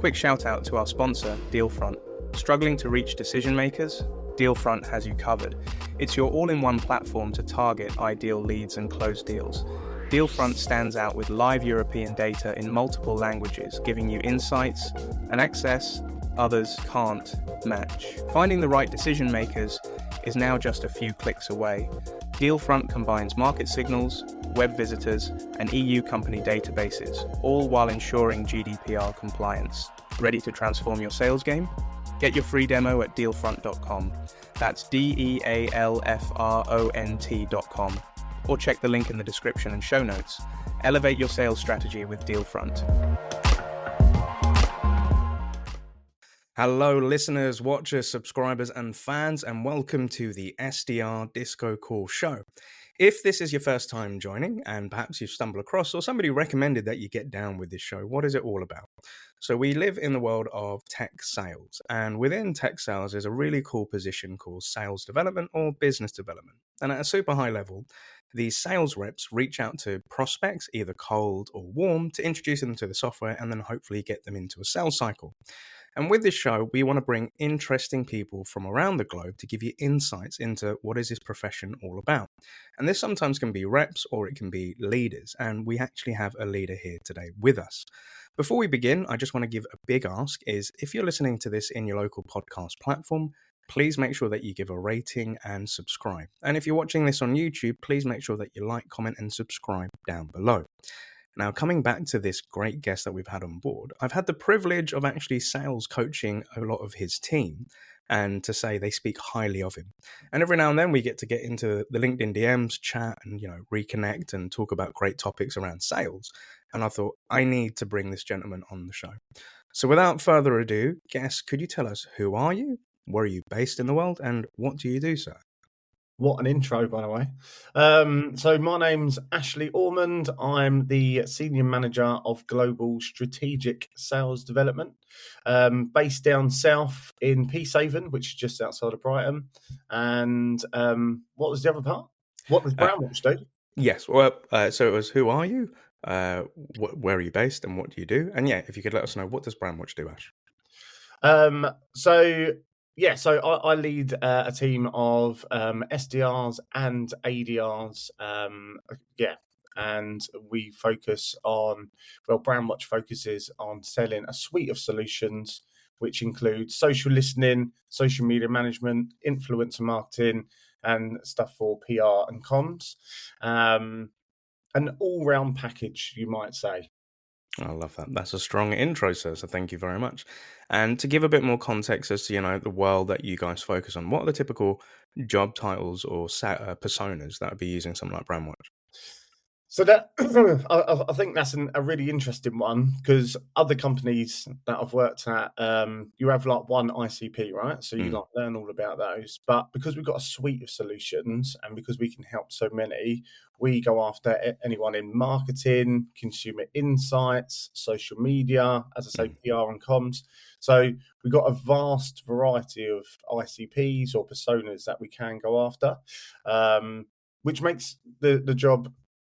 Quick shout out to our sponsor, Dealfront. Struggling to reach decision makers? Dealfront has you covered. It's your all-in-one platform to target ideal leads and close deals. Dealfront stands out with live European data in multiple languages, giving you insights and access others can't match. Finding the right decision makers is now just a few clicks away. Dealfront combines market signals, web visitors, and EU company databases, all while ensuring GDPR compliance. Ready to transform your sales game? Get your free demo at dealfront.com. That's DEALFRONT.com. Or check the link in the description and show notes. Elevate your sales strategy with Dealfront. Hello, listeners, watchers, subscribers, and fans, and welcome to the SDR DiscoCall show. If this is your first time joining, and perhaps you've stumbled across or somebody recommended that you get down with this show, what is it all about? So we live in the world of tech sales, and within tech sales is a really cool position called sales development or business development. And at a super high level, these sales reps reach out to prospects, either cold or warm, to introduce them to the software and then hopefully get them into a sales cycle. And with this show, we want to bring interesting people from around the globe to give you insights into what is this profession all about. And this sometimes can be reps or it can be leaders. And we actually have a leader here today with us. Before we begin, I just want to give a big ask is if you're listening to this in your local podcast platform, please make sure that you give a rating and subscribe. And if you're watching this on YouTube, please make sure that you like, comment, and subscribe down below. Now, coming back to this great guest that we've had on board, I've had the privilege of actually sales coaching a lot of his team and to say they speak highly of him. And every now and then we get to get into the LinkedIn DMs, chat and, reconnect and talk about great topics around sales. And I thought, I need to bring this gentleman on the show. So without further ado, guest, could you tell us who are you, where are you based in the world, and what do you do, sir? What an intro, by the way. So my name's Ashley Ormond. I'm the Senior Manager of Global Strategic Sales Development, based down south in Peacehaven, which is just outside of Brighton. And what was the other part? What does Brandwatch do? Yes, well, so it was who are you, where are you based, and what do you do? And yeah, if you could let us know, what does Brandwatch do, Ash? So I lead a team of SDRs and ADRs. And we focus on, Brandwatch focuses on selling a suite of solutions, which includes social listening, social media management, influencer marketing, and stuff for PR and comms. An all-round package, you might say. I love that. That's a strong intro, sir. So thank you very much. And to give a bit more context as to, the world that you guys focus on, what are the typical job titles or personas that would be using something like Brandwatch? So that I think that's a really interesting one because other companies that I've worked at, you have like one ICP, right? So you learn all about those. But because we've got a suite of solutions and because we can help so many, we go after anyone in marketing, consumer insights, social media, as I say, PR and comms. So we've got a vast variety of ICPs or personas that we can go after, which makes the job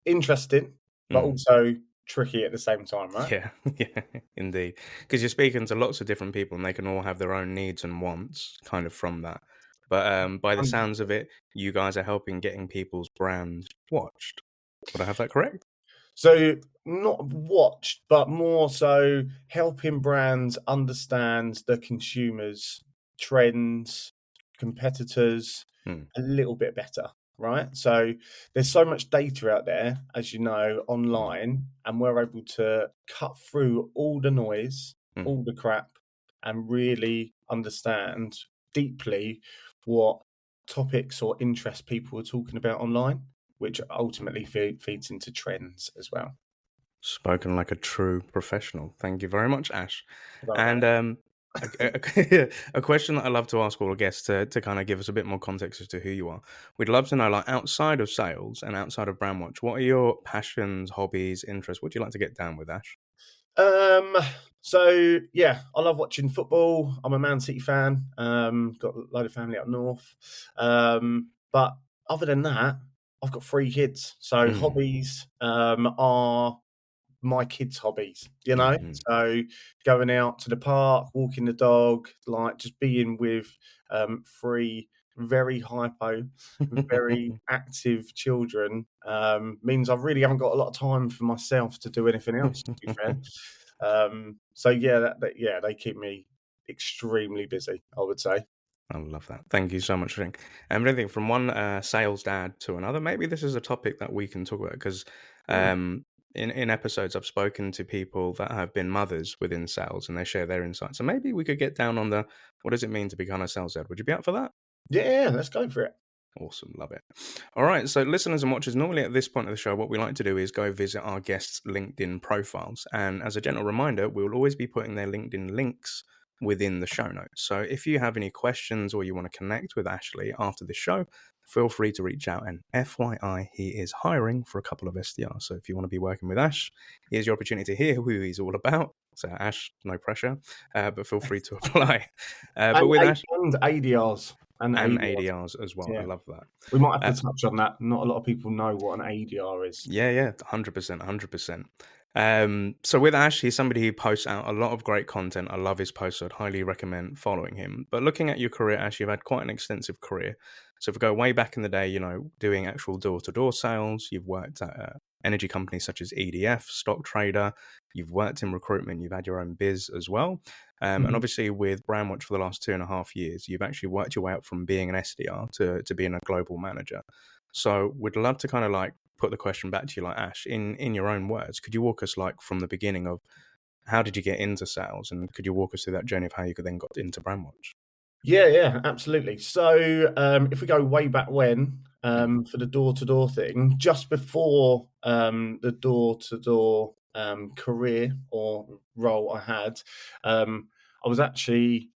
interesting, but also tricky at the same time, right? Yeah, indeed. Because you're speaking to lots of different people and they can all have their own needs and wants kind of from that. But by the sounds of it, you guys are helping getting people's brands watched. Would I have that correct? So not watched, but more so helping brands understand the consumers' trends, competitors a little bit better. Right. So there's so much data out there, as you know, online, and we're able to cut through all the noise, all the crap, and really understand deeply what topics or interests people are talking about online, which ultimately feeds into trends as well. Spoken like a true professional. Thank you very much, Ash. And a question that I love to ask all our guests to kind of give us a bit more context as to who you are. We'd love to know, like, outside of sales and outside of Brandwatch, what are your passions, hobbies, interests? What do you like to get down with, Ash? So yeah, I love watching football. I'm a Man City fan. Got a load of family up north. But other than that, I've got 3 kids. So hobbies are my kids' hobbies, you know? Mm-hmm. So going out to the park, walking the dog, like just being with 3 very hypo, very active children means I really haven't got a lot of time for myself to do anything else, to be fair. So yeah, yeah, they keep me extremely busy, I would say. I love that. Thank you so much, Rink. And I think from one sales dad to another, maybe this is a topic that we can talk about because Mm. in episodes I've spoken to people that have been mothers within sales and they share their insights. So maybe we could get down on the what does it mean to become a sales dad? Would you be up for that? Yeah, let's go for it. Awesome, love it. All right, so listeners and watchers, normally at this point of the show, what we like to do is go visit our guests' LinkedIn profiles. And as a general reminder, we'll always be putting their LinkedIn links within the show notes. So if you have any questions or you want to connect with Ashley after the show, feel free to reach out. And FYI, he is hiring for a couple of SDRs. So if you want to be working with Ash, here's your opportunity to hear who he's all about. So Ash, no pressure, but feel free to apply. But with Ash And ADRs. And and ADRs. ADRs as well, I Yeah. love that. We might have to touch on that. Not a lot of people know what an ADR is. Yeah, 100%, 100%. So with Ash, he's somebody who posts out a lot of great content. I love his posts, so I'd highly recommend following him. But looking at your career, Ash, you've had quite an extensive career. So if we go way back in the day, doing actual door-to-door sales, you've worked at energy companies such as EDF, stock trader, you've worked in recruitment, you've had your own biz as well. And obviously with Brandwatch for the last 2.5 years, you've actually worked your way up from being an SDR to being a global manager. So we'd love to kind of like put the question back to you, like Ash, in your own words. Could you walk us like from the beginning of how did you get into sales, and could you walk us through that journey of how you then got into Brandwatch? Yeah, absolutely. So if we go way back when, Mm, for the door-to-door thing, just before the door-to-door career or role I had, I was actually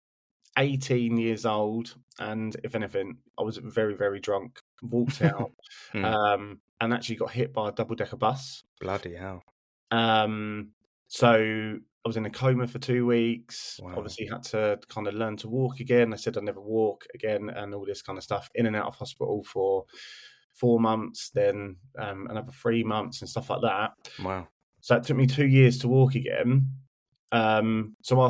18 years old, and if anything, I was very, very drunk, walked out, mm, and actually got hit by a double-decker bus. bloody hell! Um, so I was in a coma for 2 weeks. Wow, Obviously, had to kind of learn to walk again. I said I'd never walk again, and all this kind of stuff. In and out of hospital for 4 months, then another 3 months, and stuff like that. wow. So it took me 2 years to walk again. So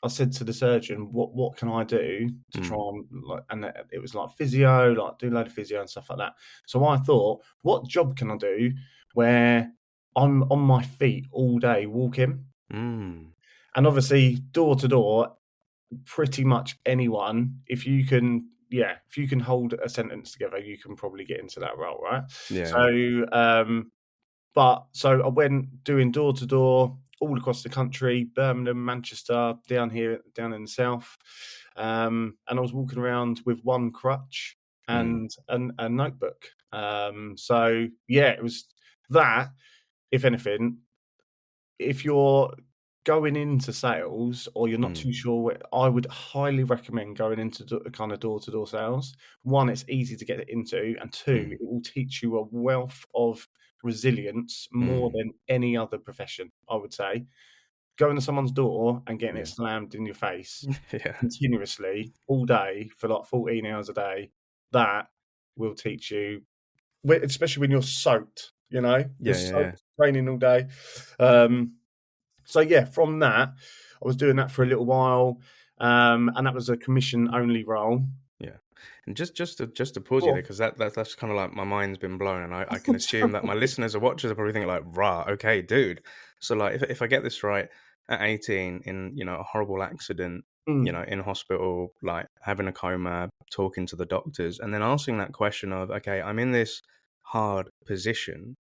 I said to the surgeon, "What can I do to try Mm, and like?" And it was like physio, like do a load of physio and stuff like that. So I thought, what job can I do where I'm on my feet all day walking? mm, And obviously, door to door, pretty much anyone, if you can hold a sentence together, you can probably get into that role, right? yeah, So so I went doing door to door all across the country, Birmingham, Manchester, down in the south, and I was walking around with one crutch mm, and a notebook. So yeah, it was that. If anything, if you're going into sales or you're not mm, too sure, I would highly recommend going into kind of door to door sales. One, it's easy to get into, and two, mm, it will teach you a wealth of resilience more mm, than any other profession, I would say. Going to someone's door and getting it yeah, slammed in your face yeah, continuously all day for like 14 hours a day, that will teach you, especially when you're soaked, you're yeah, yeah, yeah. soaked training all day. Um, so yeah, from that, I was doing that for a little while, and that was a commission only role. Yeah, and just to pause you there, Cool. because that's kind of like my mind's been blown, and I can assume that my listeners or watchers are probably thinking like, "Rah, okay, dude." So like, if I get this right, at 18, in a horrible accident, Mm, in hospital, like having a coma, talking to the doctors, and then asking that question of, "Okay, I'm in this hard position.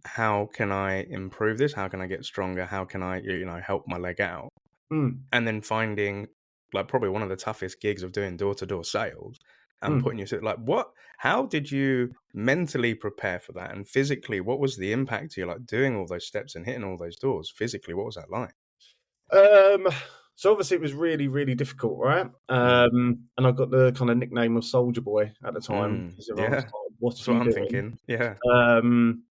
How can I improve this? How can I get stronger? How can I help my leg out?" mm, And then finding like probably one of the toughest gigs of doing door to door sales and mm. putting you through like how did you mentally prepare for that, and physically what was the impact to you, like doing all those steps and hitting all those doors physically? What was that like? Um, so obviously it was really, really difficult, right? Mm. And I got the kind of nickname of Soldier Boy at the time because everyone was Yeah, like, "What that's are what you I'm doing?" thinking. Yeah. Um,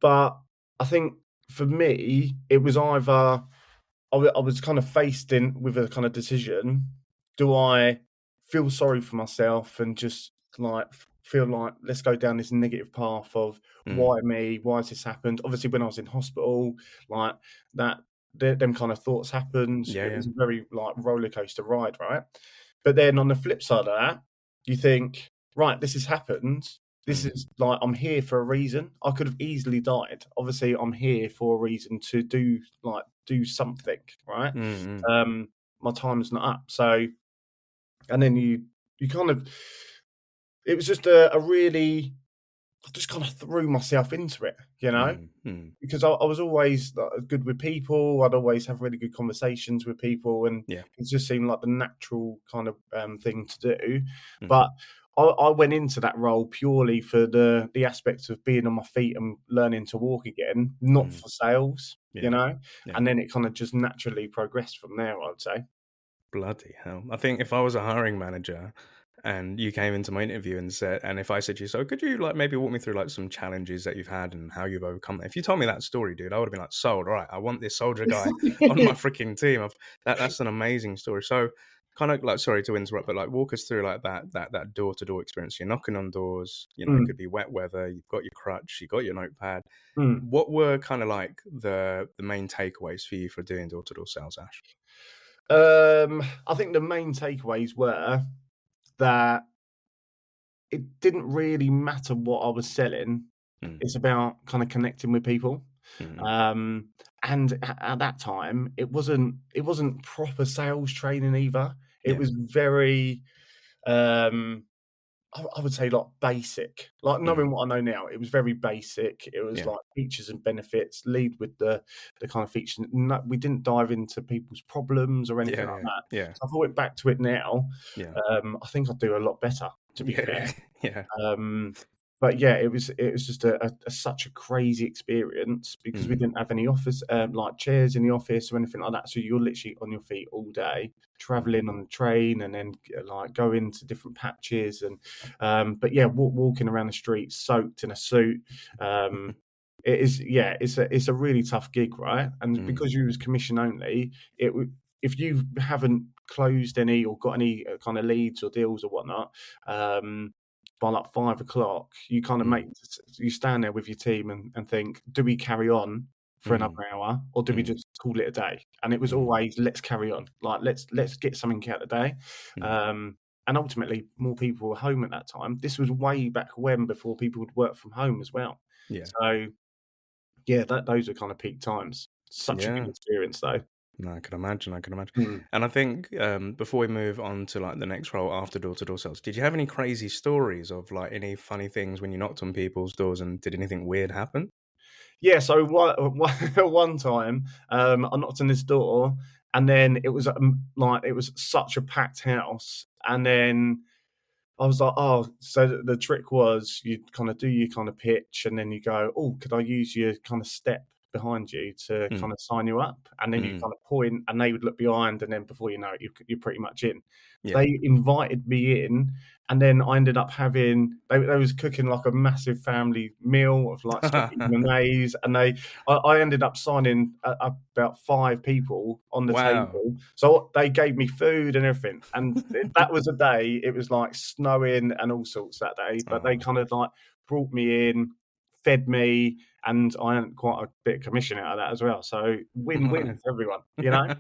but I think for me, it was either I was kind of faced in with a kind of decision. Do I feel sorry for myself and just like feel like let's go down this negative path of Mm. why me? Why has this happened? Obviously, when I was in hospital, like that, them kind of thoughts happened. Yeah, It yeah. was a very like roller coaster ride, right? But then on the flip side of that, you think, right, this has happened. This Mm. is like I'm here for a reason. I could have easily died. Obviously, I'm here for a reason to do something, right? Mm, mm, My time's not up. So, and then you kind of, it was just a really, I just kind of threw myself into it, you know, mm, mm. because I was always good with people. I'd always have really good conversations with people, and Yeah. it just seemed like the natural kind of thing to do. Mm, But I went into that role purely for the aspects of being on my feet and learning to walk again, not mm. for sales, you Yeah. know. Yeah. And then it kind of just naturally progressed from there, I would say. Bloody hell. I think if I was a hiring manager and you came into my interview and said, and if I said to you, so could you like maybe walk me through like some challenges that you've had and how you've overcome them? If you told me that story, dude, I would have been like, sold. All right, I want this soldier guy on my freaking team. That's an amazing story. So, kind of like, sorry to interrupt, but like, walk us through like that door to door experience. You're knocking on doors. You know, it Mm, could be wet weather. You've got your crutch. You got your notepad. mm. What were kind of like the main takeaways for you for doing door to door sales, Ash? I think the main takeaways were that it didn't really matter what I was selling. Mm, It's about kind of connecting with people. mm, Um, and at that time, it wasn't proper sales training either. It yeah. was very, um, I would say like basic, like Mm, knowing what I know now. It was very basic. It was yeah. like features and benefits. Lead with the kind of features. No, we didn't dive into people's problems or anything Yeah, like yeah, that. yeah, So if I went back to it now, yeah, I think I'd do a lot better. To be yeah, fair, yeah, yeah. um, but yeah, it was just such a crazy experience because we Mm, didn't have any office like chairs in the office or anything like that. So you're literally on your feet all day, mm, traveling on the train, and then like going to different patches and but yeah, walking around the streets soaked in a suit. Um, it is yeah, it's a really tough gig, right? And mm, because you was commission only, it would if you haven't closed any or got any kind of leads or deals or whatnot, um, by like 5 o'clock, you kind of mm, you stand there with your team and think, do we carry on for another mm, hour or do we mm, just call it a day? And it was mm, always let's carry on, like let's get something out of the day. mm. And ultimately, more people were home at that time. This was way back when, before people would work from home as well. Yeah, So yeah, those are kind of peak times. Such a good yeah. experience, though. No, I can imagine. I can imagine. Mm. And I think before we move on to like the next role after door to door sales, did you have any crazy stories of like any funny things when you knocked on people's doors and did anything weird happen? Yeah, so one time, I knocked on this door, and then it was, like, it was such a packed house, and then I was like, "Oh," so the trick was you kinda do your kinda pitch, and then you go, "Oh, could I use your kinda step behind you to Mm, kinda sign you up?" And then you mm, kinda point, and they would look behind, and then before you know it, you're pretty much in. yeah. They invited me in, and then I ended up having they was cooking, like, a massive family meal of, like, spaghetti bolognese, and I ended up signing about 5 people on the Wow. table. So they gave me food and everything, and that was a day, it was, like, snowing and all sorts that day, but they Oh. kind of, like, brought me in, fed me, and I earned quite a bit of commission out of that as well, so win-win Nice. for everyone, you know?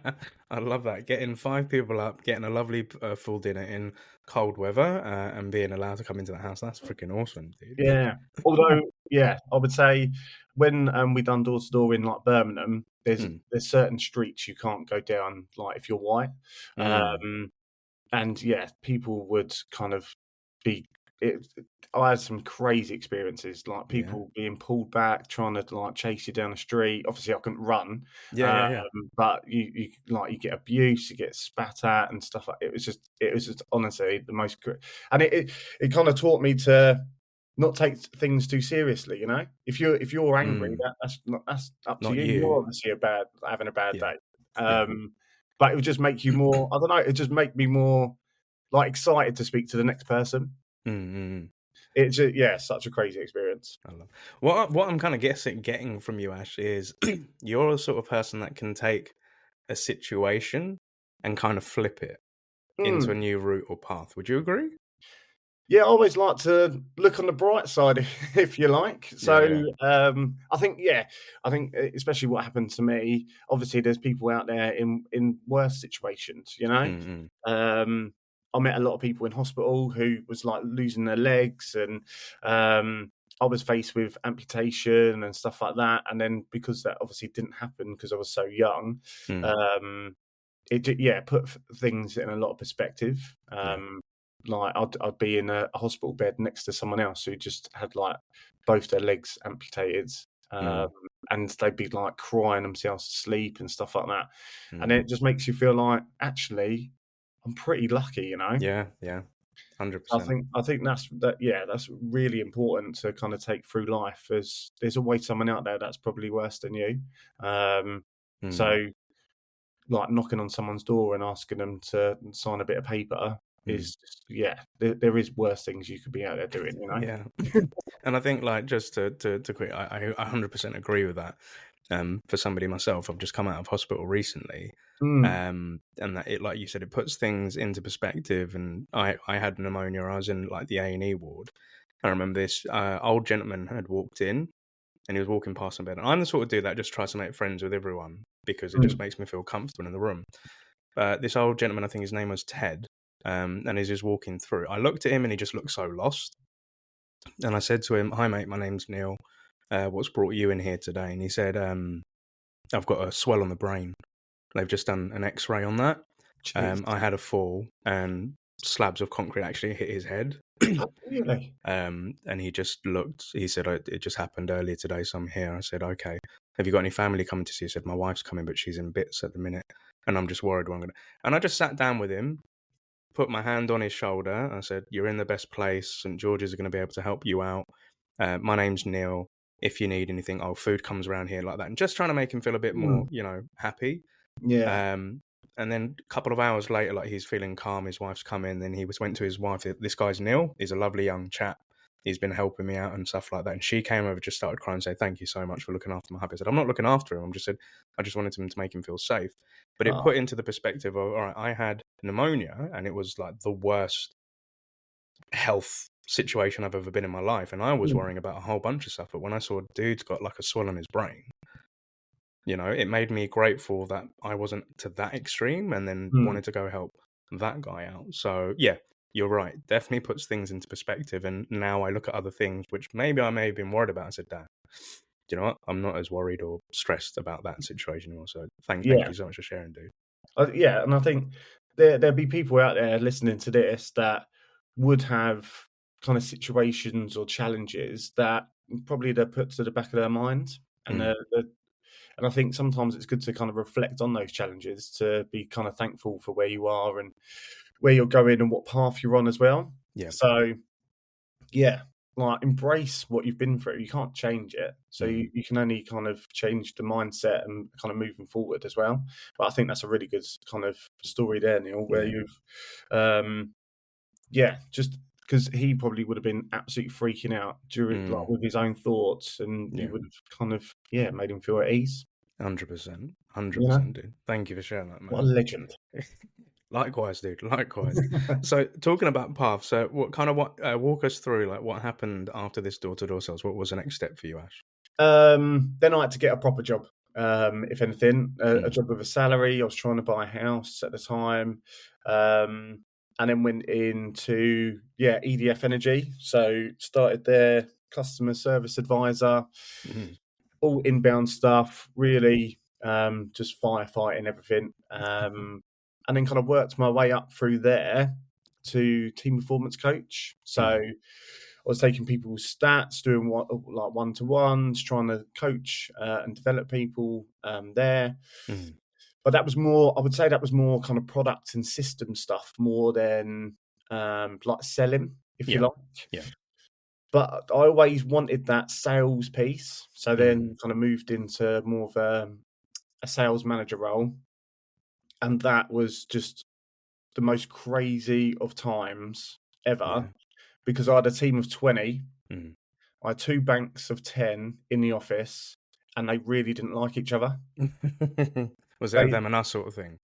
I love that. Getting 5 people up, getting a lovely, full dinner in cold weather, and being allowed to come into the house. That's freaking awesome, dude. Yeah. Although, yeah, I would say when, we done door to door in, like, Birmingham, Mm, there's certain streets you can't go down, like, if you're white, mm. and, yeah, people would kind of be it I had some crazy experiences, like, Yeah. people being pulled back, trying to, like, chase you down the street. Obviously, I couldn't run, Yeah, um, yeah, yeah. but you get abuse, you get spat at and stuff like it was just honestly the most and it kinda taught me to not take things too seriously, you know? If you're angry, Mm. that's up to Not you. You're you. obviously having a bad Yeah, day. yeah. But it would just make you more I don't know, it just make me more, like, excited to speak to the next person. Mm, mm, mm. It's yeah, such a crazy experience. I love what I'm kind of getting from you, Ash, is you're the sort of person that can take a situation and kind of flip it into a Mm. new route or path. Would you agree? Yeah, I always like to look on the bright side, if you like. Yeah, So, yeah. I think especially what happened to me. Obviously, there's people out there in worse situations. Mm-mm. I met a lot of people in hospital who was like losing their legs, and I was faced with amputation and stuff like that. And then because that obviously didn't happen because I was so young, Mm. um, put things in a lot of perspective. Yeah. Like I'd be in a hospital bed next to someone else who just had like both their legs amputated, um, Mm. and they'd be like crying themselves to sleep and stuff like that. And Mm. it just makes you feel like actually I'm pretty lucky, you know. Yeah, yeah. I 100%. think I think that's really important to kind of take through life. As there's always someone out there that's probably worse than you. Um, Mm. so like knocking on someone's door and asking them to sign a bit of paper Mm. is just, there is worse things you could be out there doing, you know? Yeah. And I think, like, just to quick, I 100% agree with that. For somebody myself, I've just come out of hospital recently, Mm, and that it, like you said, it puts things into perspective. And I had pneumonia. I was in like the A&E ward. I remember this old gentleman had walked in, and he was walking past my bed. And I'm the sort of dude that just tries to make friends with everyone because it just mm, makes me feel comfortable in the room. This old gentleman, I think his name was Ted, and he's just walking through. I looked at him, and he just looked so lost. And I said to him, "Hi, mate. My name's Neil. What's brought you in here today?" And he said, "I've got a swell on the brain. They've just done an X-ray on that. jeez. I had a fall, and slabs of concrete actually hit his head." Oh, really? And he just looked. He said, "It just happened earlier today, so I'm here." I said, "Okay. Have you got any family coming to see you?" He said, "My wife's coming, but she's in bits at the minute, and I'm just worried what I'm gonna." And I just sat down with him, put my hand on his shoulder. I said, "You're in the best place. St. George's are going to be able to help you out. My name's Neil. If you need anything, food comes around here like that." And just trying to make him feel a bit more, Mm, happy. yeah. Um, and then a couple of hours later, like he's feeling calm. His wife's come in. Then went to his wife. This guy's Neil. He's a lovely young chap. He's been helping me out and stuff like that. And she came over, just started crying, and said, "Thank you so much for looking after my hubby." I said, "I'm not looking after him. I just wanted him to make him feel safe." But it Oh, put into the perspective of, all right, I had pneumonia, and it was like the worst health situation I've ever been in my life. And I was mm, worrying about a whole bunch of stuff. But when I saw a dude's got like a swell on his brain, it made me grateful that I wasn't to that extreme, and then mm, wanted to go help that guy out. So yeah, you're right. Definitely puts things into perspective. And now I look at other things which maybe I may have been worried about. I said, "Dad, do you know what? I'm not as worried or stressed about that situation anymore." So thank yeah. you so much for sharing, dude. Yeah, and I think there'll be people out there listening to this that would have kind of situations or challenges that probably they're put to the back of their mind, and Mm, and I think sometimes it's good to kind of reflect on those challenges to be kind of thankful for where you are and where you're going and what path you're on as well. yeah. So yeah, like embrace what you've been through. You can't change it. So Mm, you can only kind of change the mindset and kind of moving forward as well. But I think that's a really good kind of story there, Neil, where yeah. you've just because he probably would have been absolutely freaking out during like Mm, with his own thoughts, and you yeah. would have kind of made him feel at ease. 100%. You know, 100%, dude. Thank you for sharing that, what a man. legend. Likewise, dude. Likewise. So, talking about paths, so what walk us through like what happened after this door-to-door sales? What was the next step for you, Ash? Then I had to get a proper job. If anything, a Mm, job with a salary. I was trying to buy a house at the time, um, and then went into EDF Energy. So started there, customer service advisor, mhm, all inbound stuff. Really, just firefighting everything, and then kind of worked my way up through there to team performance coach. So mm, I was taking people's stats, doing what like one to ones, trying to coach and develop people there. mm. But that was more, I would say, that was more kind of product and system stuff more than like selling, if you Yeah. like. Yeah. But I always wanted that sales piece, so Mm, then kind of moved into more of a sales manager role, and that was just the most crazy of times ever yeah. because I had a team of 20. Mm. I had 2 banks of 10 in the office, and they really didn't like each other. Was it a They them and us sort of thing?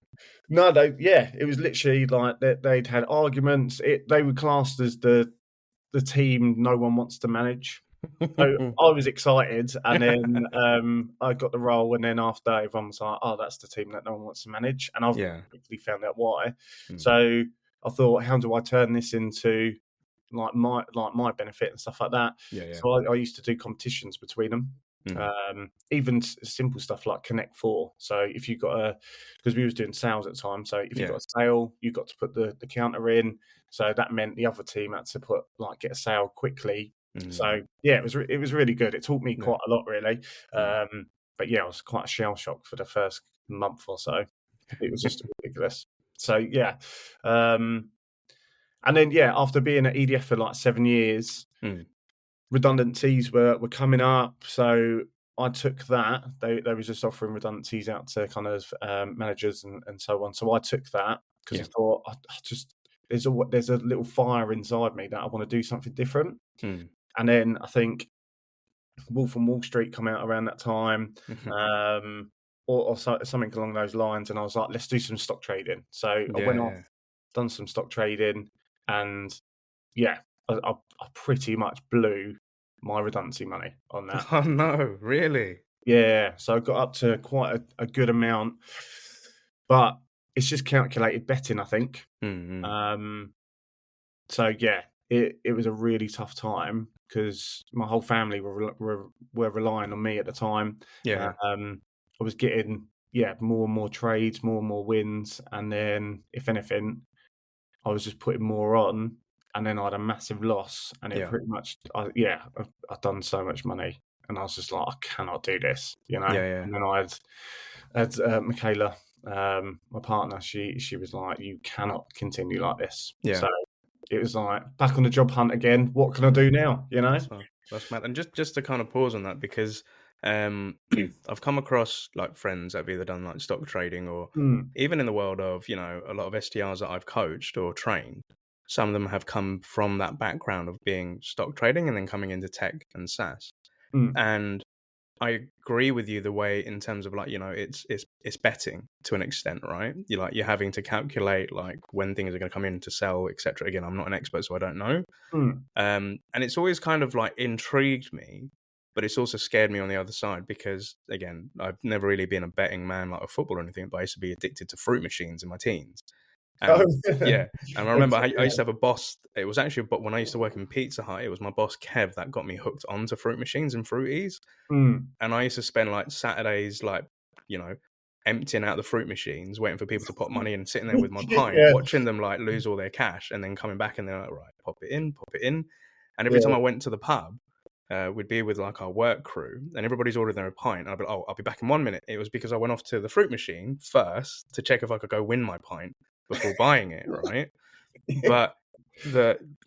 it was literally like they'd had arguments. They were classed as the team no one wants to manage. So I was excited, and then I got the role, and then after everyone was like, "Oh, that's the team that no one wants to manage," and I've Yeah. quickly found out why. Mm. So I thought, how do I turn this into like my benefit and stuff like that? Yeah. So I used to do competitions between them. Even simple stuff like Connect Four. So if you got because we was doing sales at the time, so if you got a sale, you got to put the counter in. So that meant the other team had to get a sale quickly. So yeah, it was really good. It taught me quite a lot, really. But yeah, I was quite shell shocked for the first month or so. It was just ridiculous. So yeah, and then yeah, after being at EDF for like 7 years, redundancies were coming up. So I took that. They were just offering redundancies out to kind of managers and so on. So I took that because I thought I just there's a little fire inside me that I want to do something different. And then I think Wolf on Wall Street come out around that time, or something along those lines. And I was like, let's do some stock trading. So I went off, done some stock trading, and yeah, I pretty much blew my redundancy money on that. Oh no, really? Yeah, so I got up to quite a good amount, but it's just calculated betting, I think. So yeah, it was a really tough time because my whole family were relying on me at the time. Yeah. I was getting more and more trades, more and more wins, and then if anything, I was just putting more on, and then I had a massive loss, and it pretty much I'd done so much money, and I was just like, I cannot do this, you know. And then I had Michaela, my partner. She was like, you cannot continue like this. So it was like back on the job hunt again. What can I do now? You know, that's mad. And just to kind of pause on that, because I've come across like friends that have either done like stock trading or even in the world of, you know, a lot of SDRs that I've coached or trained. Some of them have come from that background of being stock trading and then coming into tech and SaaS. And I agree with you the way in terms of like, you know, it's betting to an extent, right? You're having to calculate like when things are going to come in to sell, etc. Again, I'm not an expert, so I don't know. And it's always kind of like intrigued me, but it's also scared me on the other side because again, I've never really been a betting man like a football or anything, but I used to be addicted to fruit machines in my teens. And and I remember I used to have a boss. It was actually, but when I used to work in Pizza Hut, it was my boss Kev that got me hooked onto fruit machines and fruities. And I used to spend like Saturdays, like, you know, emptying out the fruit machines, waiting for people to pop money and sitting there with my pint, watching them like lose all their cash and then coming back and they're like, right, pop it in. And every time I went to the pub, we'd be with like our work crew and everybody's ordering their pint. I'd be like, oh, I'll be back in 1 minute. It was because I went off to the fruit machine first to check if I could go win my pint before buying it, right? But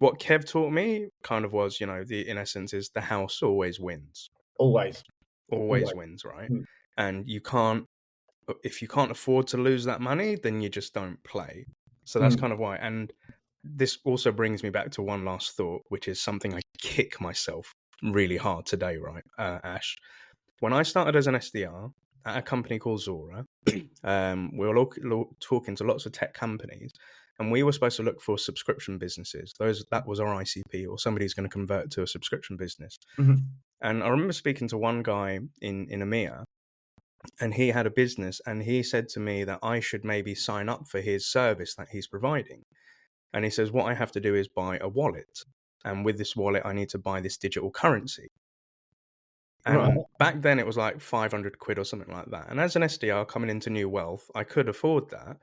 what Kev taught me kind of was, you know, in essence is the house always wins. Always wins, right? And if you can't afford to lose that money, then you just don't play. So that's kind of why. And this also brings me back to one last thought, which is something I kick myself really hard today, right, Ash? When I started as an SDR at a company called Zora, we were talking to lots of tech companies, and we were supposed to look for subscription businesses. That was our ICP, or somebody's going to convert to a subscription business. And I remember speaking to one guy in EMEA, and he had a business, and he said to me that I should maybe sign up for his service that he's providing. And he says, what I have to do is buy a wallet. And with this wallet, I need to buy this digital currency. And back then it was like 500 quid or something like that. And as an SDR coming into New Wealth, I could afford that.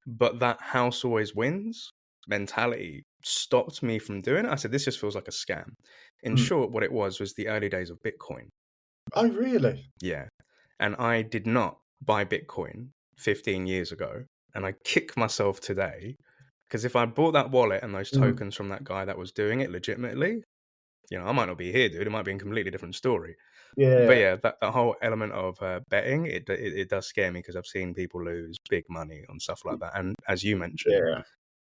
But that house always wins mentality stopped me from doing it. I said, this just feels like a scam. In short, what it was the early days of Bitcoin. Oh, really? Yeah. And I did not buy Bitcoin 15 years ago. And I kick myself today because if I bought that wallet and those tokens from that guy that was doing it legitimately, you know, I might not be here, dude. It might be a completely different story. Yeah. But yeah, that whole element of betting, it does scare me because I've seen people lose big money on stuff like that. And as you mentioned,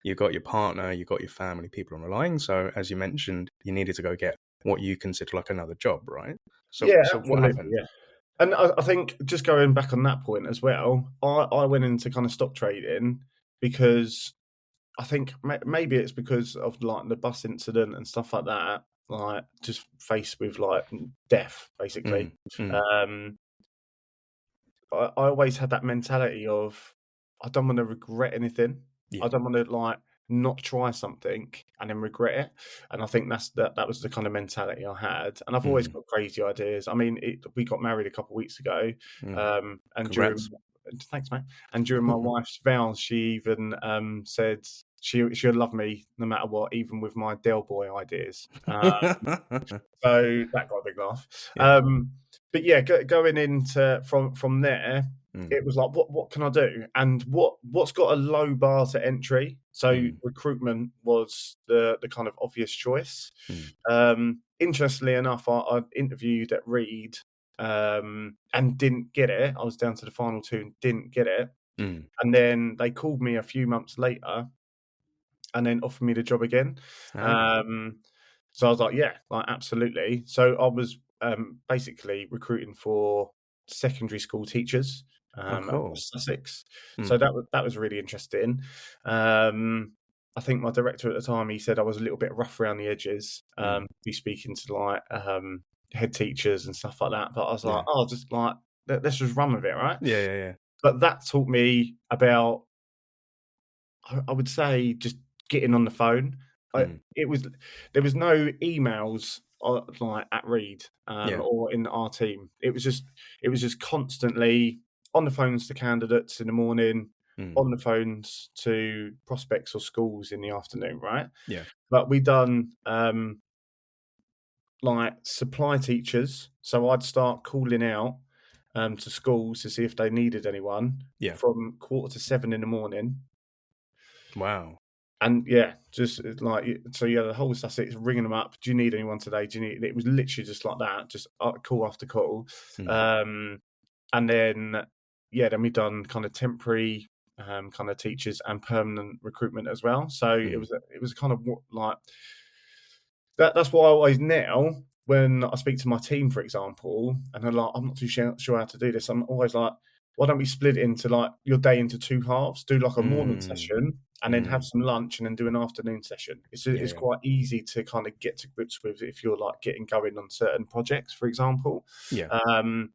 you got your partner, you got your family, people are relying. So as you mentioned, you needed to go get what you consider like another job, right? So what happened? Yeah. And I think just going back on that point as well, I went into kind of stock trading because I think maybe it's because of like the bus incident and stuff like that. Like just faced with like death, basically. Mm, mm, Um, I always had that mentality of I don't want to regret anything. I yeah. don't want to like not try something and then regret it. And I think that was the kind of mentality I had. And I've always Mm, got crazy ideas. I mean, we got married a couple of weeks ago, mm. and Congrats. thanks, mate. And during my wife's vows, she even said she'll love me no matter what, even with my Del Boy ideas. So that got a big laugh. Yeah. But yeah, going into from there, Mm, it was like, what can I do? And what's got a low bar to entry? So mm, recruitment was the kind of obvious choice. mm. Interestingly enough, I interviewed at Reed and didn't get it. I was down to the final two and didn't get it. Mm. And then they called me a few months later and then offered me the job again. Okay. Um, so I was like, yeah, like absolutely. So I was basically recruiting for secondary school teachers Oh, across cool. Sussex. So Mm, that was really interesting. Um, I think my director at the time, he said I was a little bit rough around the edges. mm. Be speaking to like head teachers and stuff like that. But I was like, Yeah. oh, just like let's just run with it, right? Yeah, yeah, yeah. But that taught me about I would say just getting on the phone. I Mm. it was there was no emails, like, at Reed, Yeah. or in our team. It was just constantly on the phones to candidates in the morning, Mm. on the phones to prospects or schools in the afternoon, right? Yeah. But we done, like, supply teachers, so I'd start calling out, to schools to see if they needed anyone Yeah. from 6:45 in the morning. Wow. And yeah, just like so, yeah, the whole Sussex ringing them up. Do you need anyone today? Do you need? It was literally just like that, just call after call. Mm. Um, and then yeah, then we done kind of temporary kind of teachers and permanent recruitment as well. So it Mm. was kind of like that's why I always now when I speak to my team, for example, and they're like, I'm not too sure how to do this. I'm always like, why don't we split it into like your day into two halves? Do like a morning Mm. session and then have Mm. some lunch and then do an afternoon session. Yeah, It's yeah. quite easy to kind of get to grips with if you're like getting going on certain projects, for example. Yeah. Um,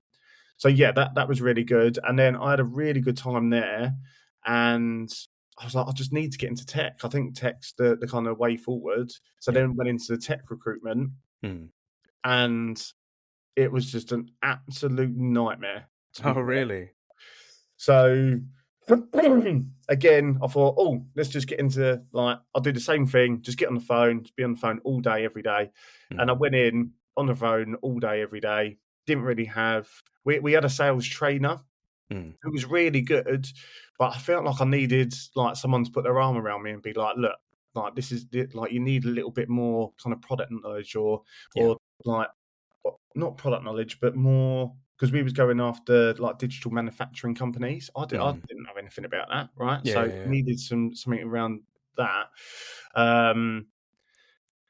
so yeah, that was really good. And then I had a really good time there, and I was like, I just need to get into tech. I think tech's the kind of way forward. So Yeah. then went into the tech recruitment, Mm. and it was just an absolute nightmare, to be Oh, fair. really? So again, I thought, oh, let's just get into like I'll do the same thing, just get on the phone, just be on the phone all day, every day. And I Mm. went in on the phone all day, every day. Didn't really have we had a sales trainer Mm. who was really good, but I felt like I needed like someone to put their arm around me and be like, look, like this is like you need a little bit more kind of product knowledge Yeah. or like not product knowledge, but more because we was going after like digital manufacturing companies. I Mm. didn't know anything about that, right? Yeah, So yeah, yeah. needed something around that. Um,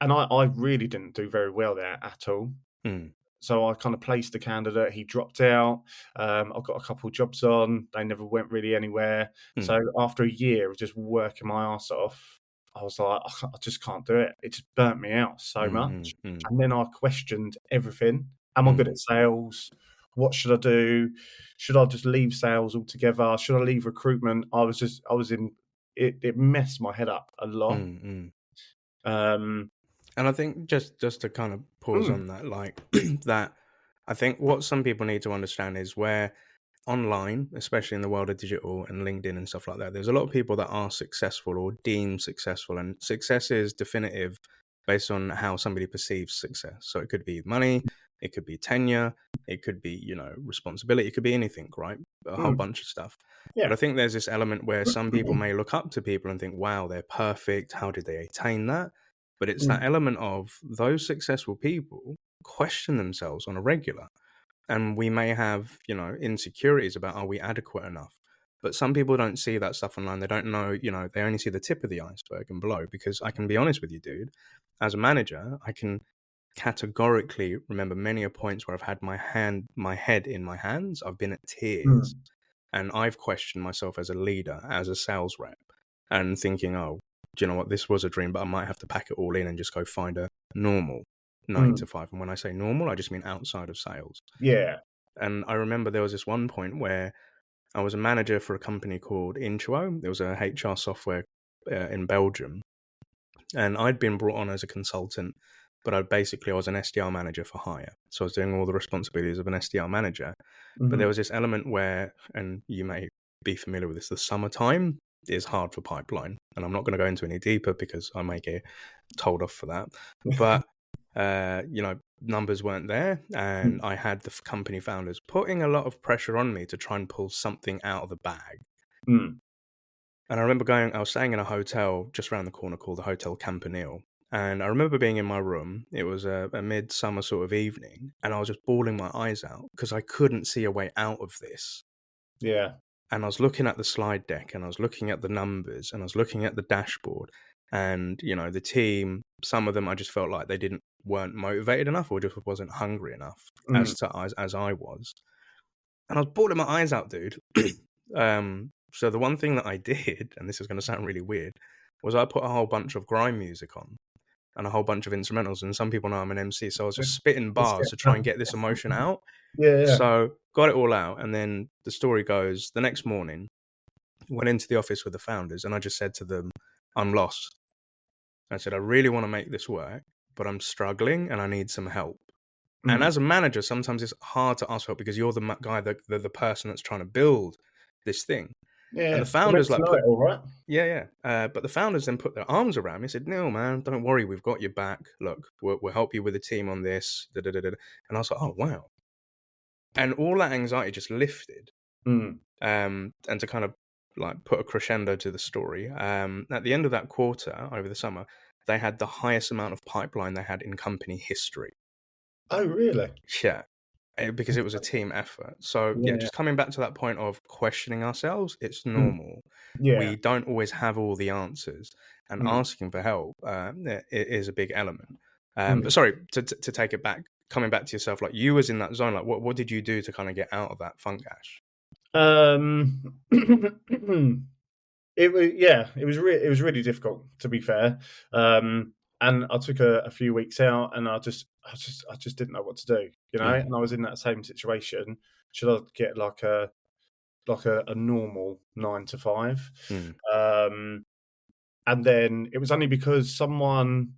and I really didn't do very well there at all. Mm. So I kind of placed the candidate. He dropped out. I got a couple of jobs on. They never went really anywhere. So Mm. after a year of just working my ass off, I was like, I just can't do it. It just burnt me out so Mm. much. Mm. And then I questioned everything. Am I good Mm. at sales? What should I do? Should I just leave sales altogether? Should I leave recruitment? I was in it. It messed my head up a lot. Mm. Mm. Um, And I think just to kind of pause mm, on that, like that, I think what some people need to understand is where online, especially in the world of digital and LinkedIn and stuff like that, there's a lot of people that are successful or deemed successful, and success is definitive based on how somebody perceives success. So it could be money, it could be tenure, it could be, responsibility, it could be anything, right? A whole mm, bunch of stuff. But yeah. I think there's this element where some people may look up to people and think, wow, they're perfect. How did they attain that? But it's that Mm, element of those successful people question themselves on a regular. And we may have, insecurities about are we adequate enough? But some people don't see that stuff online. They don't know, they only see the tip of the iceberg and below. Because I can be honest with you, dude, as a manager, I can categorically remember many a points where I've had my head in my hands. I've been at tears, mm, and I've questioned myself as a leader, as a sales rep, and thinking, oh, do you know what, this was a dream, but I might have to pack it all in and just go find a normal 9 to 5. And when I say normal, I just mean outside of sales. Yeah. And I remember there was this one point where I was a manager for a company called Intuo. It was a HR software in Belgium. And I'd been brought on as a consultant, but I was an SDR manager for hire. So I was doing all the responsibilities of an SDR manager. But there was this element where, and you may be familiar with this, the summertime is hard for pipeline. And I'm not going to go into any deeper because I may get told off for that. But, numbers weren't there. And I had the company founders putting a lot of pressure on me to try and pull something out of the bag. And I remember I was staying in a hotel just around the corner called the Hotel Campanile. And I remember being in my room. It was a midsummer sort of evening. And I was just bawling my eyes out because I couldn't see a way out of this. Yeah. And I was looking at the slide deck and I was looking at the numbers and I was looking at the dashboard. And, the team, some of them I just felt like they weren't motivated enough or just wasn't hungry enough as I was. And I was bawling my eyes out, dude. So the one thing that I did, and this is going to sound really weird, was I put a whole bunch of grime music on and a whole bunch of instrumentals. And some people know I'm an MC, so I was just spitting bars to try and get this emotion out. Yeah. So got it all out. And then the story goes, the next morning, went into the office with the founders and I just said to them, I'm lost. I said, I really want to make this work, but I'm struggling and I need some help. And as a manager, sometimes it's hard to ask for help because you're the guy, the person that's trying to build this thing. Yeah. And the founders but the founders then put their arms around me and said, no, man, don't worry. We've got your back. Look, we'll help you with the team on this. And I was like, oh, wow. And all that anxiety just lifted. And to kind of like put a crescendo to the story, at the end of that quarter over the summer, they had the highest amount of pipeline they had in company history. Oh, really? Yeah. Because it was a team effort. So just coming back to that point of questioning ourselves, it's normal. We don't always have all the answers, and asking for help it is a big element. But sorry, to take it back, coming back to yourself, like you was in that zone, like what did you do to kind of get out of that funk, Ash? It was really difficult, to be fair. And I took a few weeks out, and I just didn't know what to do, And I was in that same situation. Should I get like a normal 9 to 5? And then it was only because someone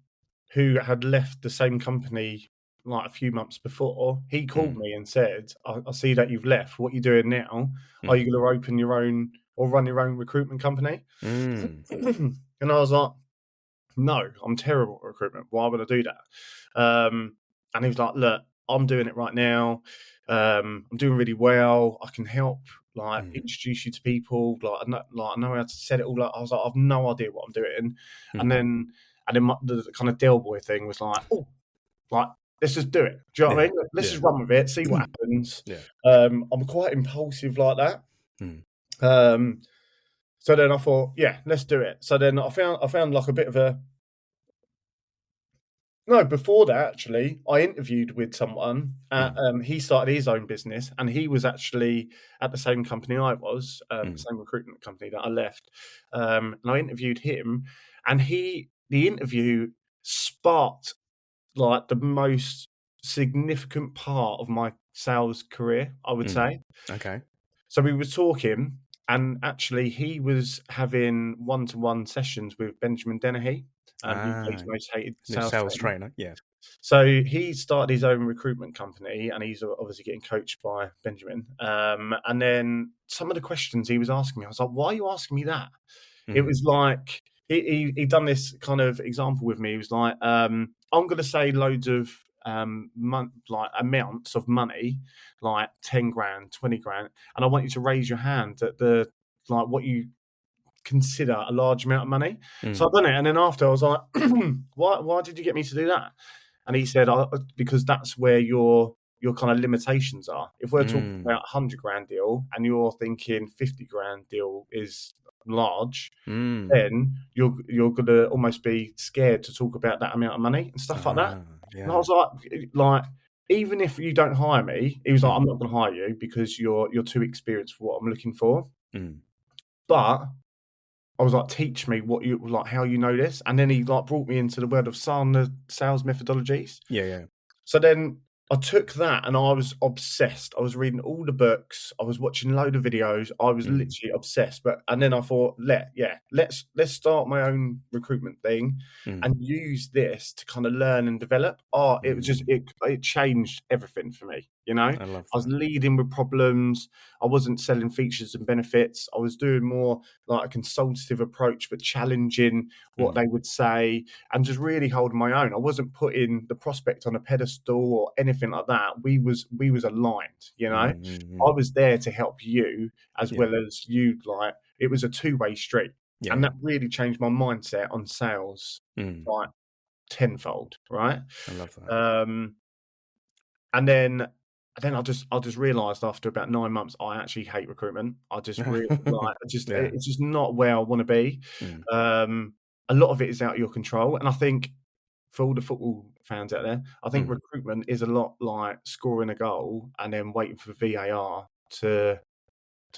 who had left the same company like a few months before, he called me and said, I see that you've left. What are you doing now? Are you going to open your own or run your own recruitment company? And I was like, no, I'm terrible at recruitment. Why would I do that? And he was like, look, I'm doing it right now. I'm doing really well. I can help, introduce you to people. I know how to set it all up. I was like, I've no idea what I'm doing. And then the kind of Del Boy thing was like, let's just do it. Do you know what I mean? Let's just run with it, see what happens. I'm quite impulsive like that. So then I thought, let's do it. So then I found like a bit of a... No, before that, actually, I interviewed with someone. He started his own business, and he was actually at the same company I was, the same recruitment company that I left. And I interviewed him, and the interview sparked like the most significant part of my sales career, I would say. Okay. So we were talking, and actually he was having one-to-one sessions with Benjamin Dennehy, UK's most hated sales trainer. Yeah. So he started his own recruitment company, and he's obviously getting coached by Benjamin. And then some of the questions he was asking me, I was like, why are you asking me that? It was like, he done this kind of example with me. He was like, I'm going to say loads of amounts of money, like 10 grand, 20 grand. And I want you to raise your hand at what you consider a large amount of money. So I've done it. And then after I was like, why did you get me to do that? And he said, because that's where your kind of limitations are. If we're talking about 100 grand deal and you're thinking 50 grand deal is large, then you're going to almost be scared to talk about that amount of money and stuff like that. Yeah. And I was like, even if you don't hire me, he was like, I'm not going to hire you because you're too experienced for what I'm looking for. But I was like, teach me what you like, how you know this. And then he like brought me into the world of Sandler sales methodologies. Yeah. So then I took that and I was obsessed. I was reading all the books. I was watching a load of videos. I was Mm, literally obsessed. And then I thought, let's start my own recruitment thing mm, and use this to kind of learn and develop. Oh, it was just mm. it changed everything for me. You know, I love I was that. leading with problems. I wasn't selling features and benefits. I was doing more like a consultative approach, but challenging what Mm, they would say and just really holding my own. I wasn't putting the prospect on a pedestal or anything like that. We was aligned, you know. mm, mm, I mm. was there to help you as Yeah, well as you. Like it was a two-way street, and yeah. that really changed my mindset on sales Mm, like tenfold, right? I love that. Um, and then I just realised after about 9 months I actually hate recruitment. I just really like Yeah. it's just not where I want to be. Mm, Um, a lot of it is out of your control, and I think for all the football fans out there, I think mm, recruitment is a lot like scoring a goal and then waiting for VAR to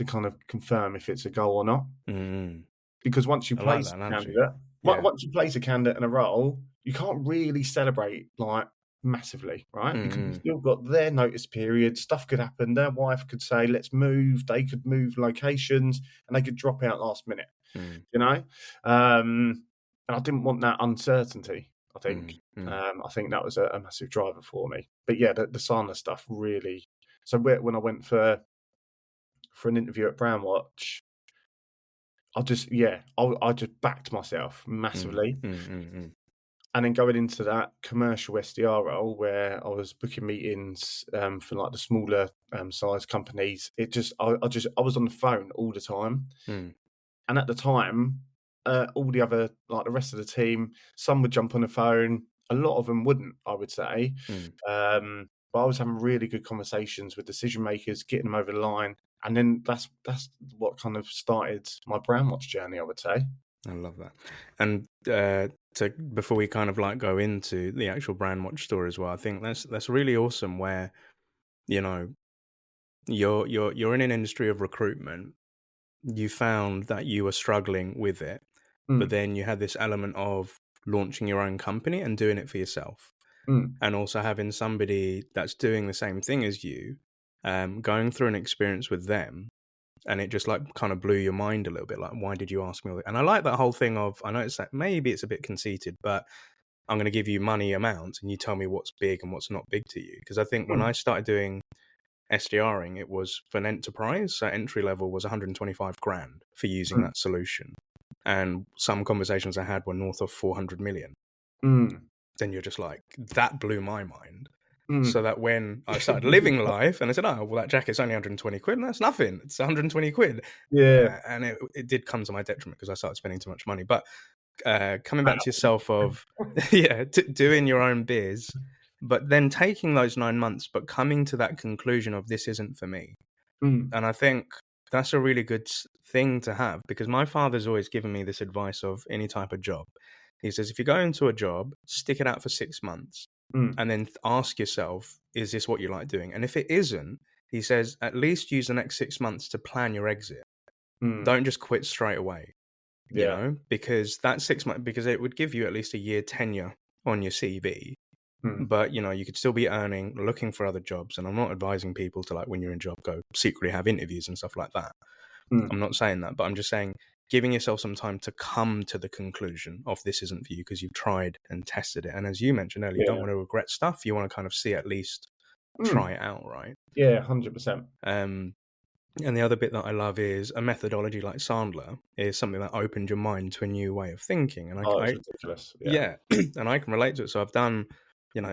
kind of confirm if it's a goal or not. mm. Because once you I like place that a analogy. candidate, Yeah. once you place a candidate in a role, you can't really celebrate like massively, right? Because you've Mm, still got their notice period. Stuff could happen. Their wife could say, "Let's move." They could move locations, and they could drop out last minute. mm, You know, and I didn't want that uncertainty. I think. mm, mm, I think that was a massive driver for me. But yeah, the Sana stuff really. So when I went for an interview at Brandwatch, I just backed myself mm, massively. mm, mm, mm, And then going into that commercial SDR role where I was booking meetings for like the smaller size companies, I was on the phone all the time. mm, And at the time, all the other like the rest of the team, some would jump on the phone, a lot of them wouldn't, I would say. mm. But I was having really good conversations with decision makers, getting them over the line. And then that's what kind of started my Brandwatch journey, I would say. I love that. And to before we kind of like go into the actual Brandwatch story as well, I think that's really awesome. Where you know you're in an industry of recruitment. You found that you were struggling with it, but Mm, then you had this element of launching your own company and doing it for yourself, mm, and also having somebody that's doing the same thing as you, going through an experience with them, and it just like kind of blew your mind a little bit. Like, why did you ask me all that? And I like that whole thing of, I know it's like maybe it's a bit conceited, but I'm going to give you money amounts and you tell me what's big and what's not big to you. Because I think when mm, I started doing SDRing, it was for an enterprise. So entry level was 125 grand for using mm, that solution. And some conversations I had were north of 400 million. mm, Then you're just like, that blew my mind. So mm. that when I started living life and I said, oh, well, that jacket's only 120 quid. And that's nothing. It's 120 quid. Yeah. And it did come to my detriment because I started spending too much money. But coming back to yourself of, yeah, doing your own biz, but then taking those 9 months, but coming to that conclusion of this isn't for me. Mm, And I think that's a really good thing to have, because my father's always given me this advice of any type of job. He says, if you go into a job, stick it out for 6 months mm, and then ask yourself, is this what you like doing? And if it isn't, he says, at least use the next 6 months to plan your exit. mm. Don't just quit straight away, Yeah. because that 6 months, because it would give you at least a year tenure on your CV. Mm, But, you could still be earning, looking for other jobs. And I'm not advising people to, like, when you're in a job, go secretly have interviews and stuff like that. mm. I'm not saying that, but I'm just saying giving yourself some time to come to the conclusion of this isn't for you because you've tried and tested it. And as you mentioned earlier, you don't Yeah. want to regret stuff. You want to kind of see at least Mm. try it out, right? Yeah, 100%. Um, and the other bit that I love is a methodology like Sandler is something that opened your mind to a new way of thinking. And Oh, it's ridiculous. Yeah. yeah, and I can relate to it. So I've done,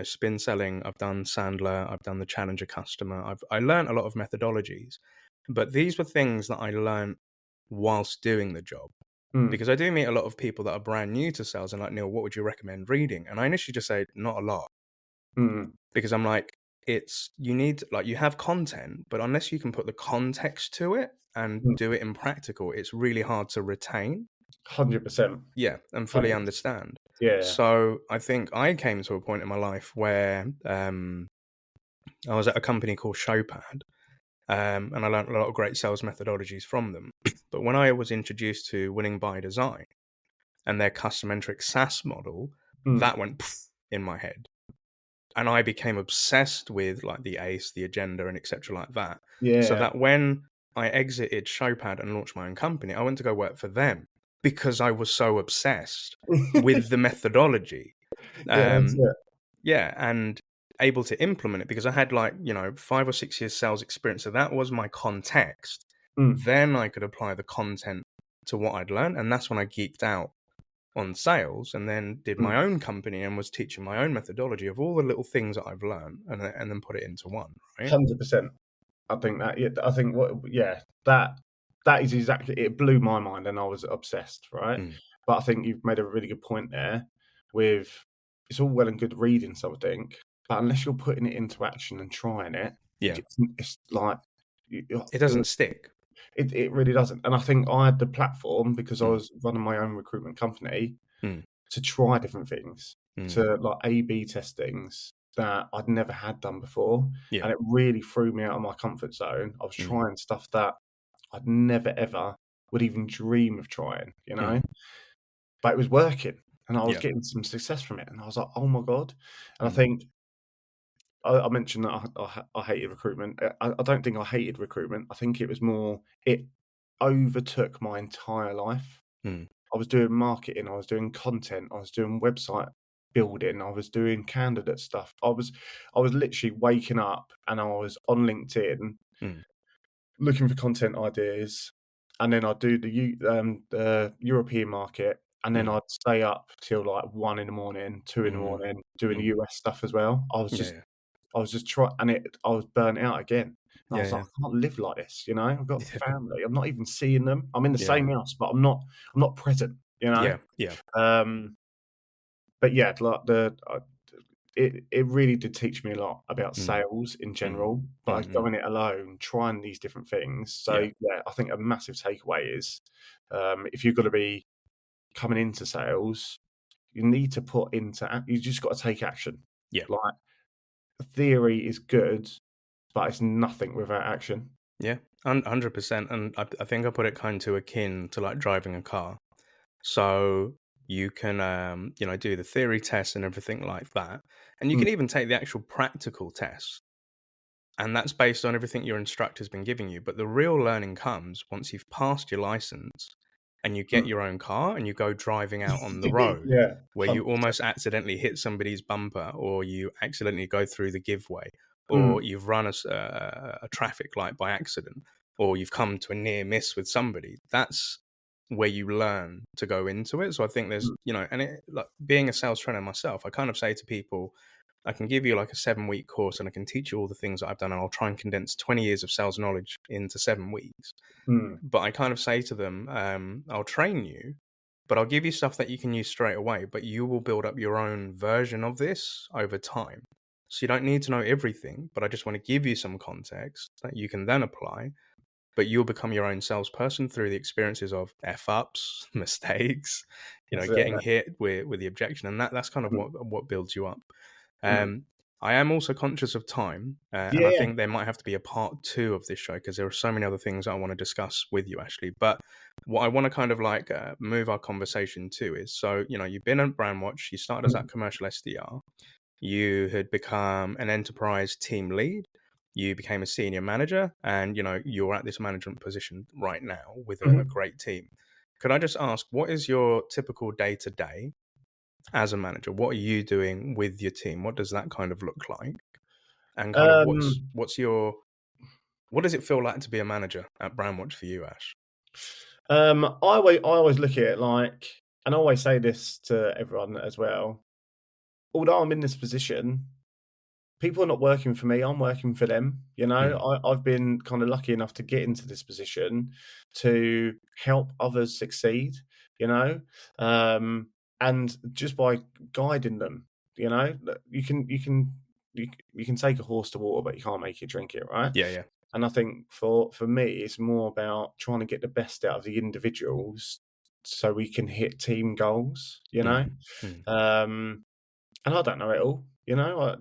spin selling, I've done Sandler, I've done the challenger customer. I learned a lot of methodologies, but these were things that I learned whilst doing the job. Mm, Because I do meet a lot of people that are brand new to sales and like, Neil, what would you recommend reading? And I initially just say, not a lot, mm, because I'm like, you need, like, you have content, but unless you can put the context to it and mm. do it in practical, it's really hard to retain. 100%. Yeah, and fully 100%. understand. Yeah. So I think I came to a point in my life where I was at a company called Showpad, and I learned a lot of great sales methodologies from them. But when I was introduced to Winning by Design and their customer-centric SaaS model, Mm. that went in my head. And I became obsessed with like the ACE, the agenda, and etc. like that. So Yeah. that when I exited Showpad and launched my own company, I went to go work for them because I was so obsessed with the methodology. Yeah, that's Um, it. yeah, and able to implement it because I had like, 5 or 6 years sales experience. So that was my context. Mm. Then I could apply the content to what I'd learned. And that's when I geeked out on sales and then did Mm. my own company and was teaching my own methodology of all the little things that I've learned and then put it into one, right? 100%. I think that, yeah, I think that is exactly it. Blew my mind, and I was obsessed, right? Mm. But I think you've made a really good point there. With it's all well and good reading something, but unless you're putting it into action and trying it, Yeah. it's like It doesn't stick. it really doesn't. And I think I had the platform because I Mm. was running my own recruitment company Mm. to try different things, Mm. to like A/B test things that I'd never had done before, Yeah. and it really threw me out of my comfort zone. I was Mm. trying stuff that I'd never ever would even dream of trying, Mm. but it was working, and I was Yeah. getting some success from it, and I was like, "Oh my god!" And I Mm. think I mentioned that I hated recruitment. I don't think I hated recruitment. I think it was more it overtook my entire life. Mm. I was doing marketing, I was doing content, I was doing website building, I was doing candidate stuff. I was literally waking up and I was on LinkedIn Mm. looking for content ideas, and then I'd do the European market, and then Mm. I'd stay up till like 1 in the morning, 2 in the Mm. morning doing Mm. US stuff as well. Yeah. Yeah. I was just trying, and I was burnt out again. And I Yeah. was like, Yeah. I can't live like this, you know. I've got Yeah. family. I'm not even seeing them. I'm in the Yeah. same house, but I'm not present, you know. Yeah. Yeah. Um, but yeah, like it really did teach me a lot about Mm. sales in Mm. general, by Mm. going it alone, trying these different things. So Yeah. yeah, I think a massive takeaway is if you're going to be coming into sales, you need to you just got to take action. Yeah. Like theory is good, but it's nothing without action. Yeah. 100%. And I think I put it kind of akin to like driving a car. So you can, do the theory test and everything like that. And you Mm, can even take the actual practical test. And that's based on everything your instructor's been giving you. But the real learning comes once you've passed your license and you get mm. your own car and you go driving out on the road Yeah, where you 100%. almost accidentally hit somebody's bumper or you accidentally go through the giveaway or Mm, you've run a traffic light by accident or you've come to a near miss with somebody. That's where you learn to go into it. So I think there's, mm, and it, like being a sales trainer myself, I kind of say to people, I can give you like a 7-week course and I can teach you all the things that I've done and I'll try and condense 20 years of sales knowledge into 7 weeks. mm, But I kind of say to them, I'll train you, but I'll give you stuff that you can use straight away, but you will build up your own version of this over time. So you don't need to know everything, but I just want to give you some context that you can then apply, but you'll become your own salesperson through the experiences of F ups, mistakes, that's it, getting innit? hit with the objection. And that's kind of Mm, what builds you up. mm. Um, I am also conscious of time, and I Yeah, think there might have to be a part two of this show because there are so many other things I want to discuss with you, Ashley. But what I want to kind of like move our conversation to is so, you've been at Brandwatch, you started as mm, that commercial SDR, you had become an enterprise team lead, you became a senior manager, and you're at this management position right now with a mhm. great team. Could I just ask, what is your typical day to day as a manager? What are you doing with your team? What does that kind of look like? And kind of Um, what does it feel like to be a manager at Brandwatch for you, Ash? I always look at it like, and I always say this to everyone as well. Although I'm in this position, people are not working for me. I'm working for them. Mm. I've been kind of lucky enough to get into this position to help others succeed. You know, um, and just by guiding them, that you can take a horse to water, but you can't make it drink it, right? Yeah, yeah. And I think for me, it's more about trying to get the best out of the individuals so we can hit team goals. Mm. Mm. And I don't know it all. You know,